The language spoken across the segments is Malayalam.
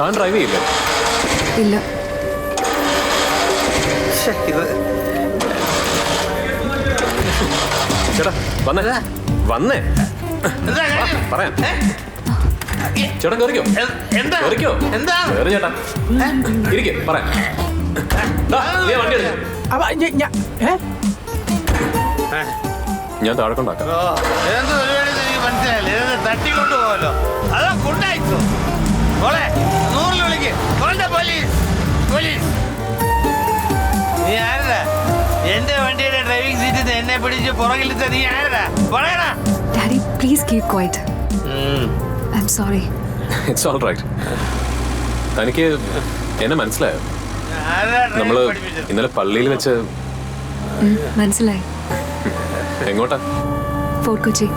താൻ ഡ്രൈവ് ചെയ്യില്ലേ? ഇല്ല. ചേട്ടാ വന്നേ വന്നേ പറയാം. ചേട്ടാ കയറിക്കോ. കയറിക്കോ. കയറി ചേട്ടാ. ഇരിക്കേ പറയാം. നീ വണ്ടി എടുക്ക. ഞാൻ താഴെ കൊണ്ടാക്കാം. തട്ടിക്കൊണ്ടു പോവല്ലോ. അതോ കൊണ്ടായിക്കോ. നൂറിൽ വിളിക്ക്. Police police. നീ ആരടാ? എന്റെ വണ്ടിയുടെ ഡ്രൈവിംഗ് സീറ്റിൽ എന്നെ പിടിച്ച് പുറകിലെത്ത നീ ആരടാ? പറയടാ. Daddy, please keep quiet. I'm sorry. It's all right. തനിക്ക് എന്നെ മനസ്സിലായോ? നമ്മള് ഇന്നലെ പള്ളിയിൽ വെച്ച്. മനസ്സിലായി. എങ്ങോട്ടാ? ഫോർട്ട് കൊച്ചി.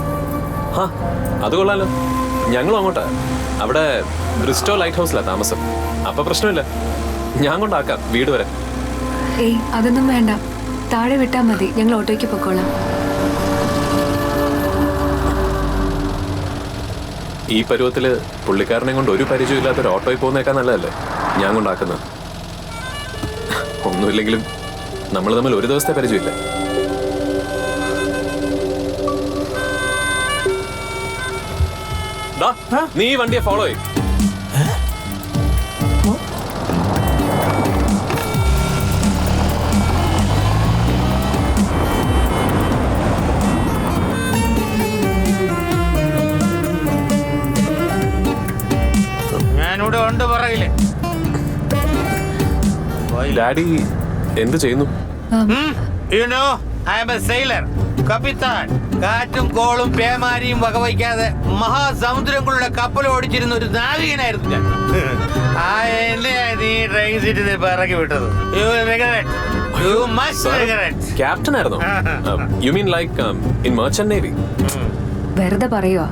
ആ അത് കൊള്ളാലോ. ഞങ്ങളും അങ്ങോട്ടാ. അവിടെ ബ്രിസ്റ്റോ ലൈറ്റ് ഹൗസിലാ താമസം. അപ്പൊ പ്രശ്നമില്ല, ഞാൻ കൊണ്ടാക്കാം വീട് വരെ. ഏയ് അതൊന്നും വേണ്ട, താഴെ വിട്ടാ മതി, ഞങ്ങൾ ഓട്ടോയ്ക്ക് പൊക്കോളാം. ഈ പരുവത്തില് പുള്ളിക്കാരനെ കൊണ്ട് ഒരു പരിചയം ഇല്ലാത്തൊരു ഓട്ടോയിൽ പോകുന്നേക്കാൾ നല്ലതല്ലേ ഞാൻ കൊണ്ടാക്കുന്നത്. ഒന്നുമില്ലെങ്കിലും നമ്മൾ തമ്മിൽ ഒരു ദിവസത്തെ പരിചയമില്ല. നീ ഈ വണ്ടിയെ ഫോളോ ചെയ്യും. ഞാനിവിടെ ഉണ്ട് പറയില്ലേ. ഡാഡി എന്ത് ചെയ്യുന്നു? You know, I am a sailor. കപ്പിത്താൻ. കാറ്റും കോളും പേമാരിയും വകവയ്ക്കാതെ മഹാസമുദ്രങ്ങളുടെ കപ്പൽ ഓടിച്ചിരുന്ന ഒരു നാവികനായിരുന്നു ഞാൻ. എന്നെ നീ ഡ്രൈവിംഗ് സീറ്റിൽ നിന്ന് ഇറക്കി വിട്ടത്. ക്യാപ്റ്റൻ ആയിരുന്നോ? You mean like in merchant navy? വെറുതെ പറയുവാ.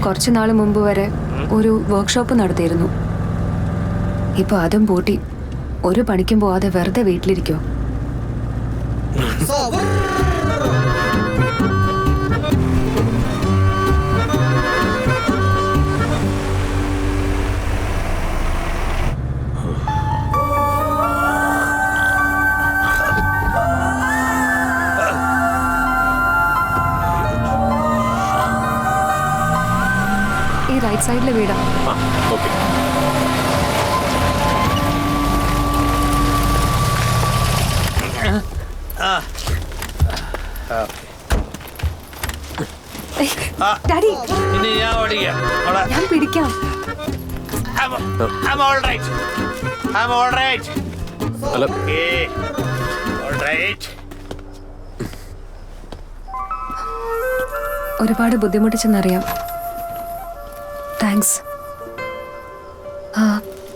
കുറച്ചു നാൾ മുമ്പ് വരെ ഒരു വർക്ക്ഷോപ്പ് നടത്തിയിരുന്നു. ഇപ്പൊ അതും പൂട്ടി. ഒരു പണിക്കും പോവാതെ വെറുതെ വീട്ടിലിരിക്കോ? ഈ റൈറ്റ് സൈഡിലെ വീടാ. ഓക്കെ. ഡാഡി ഇനി ഞാൻ ഓടിക്കാം. ഞാൻ പിടിക്കാം. I'm all right. I'm all right. അല്ല Okay. All right. ഒരുപാട് ബുദ്ധിമുട്ടിച്ചെന്നറിയാം. Thanks.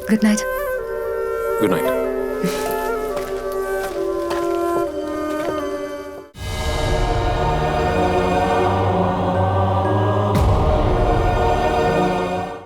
Good night. Good night.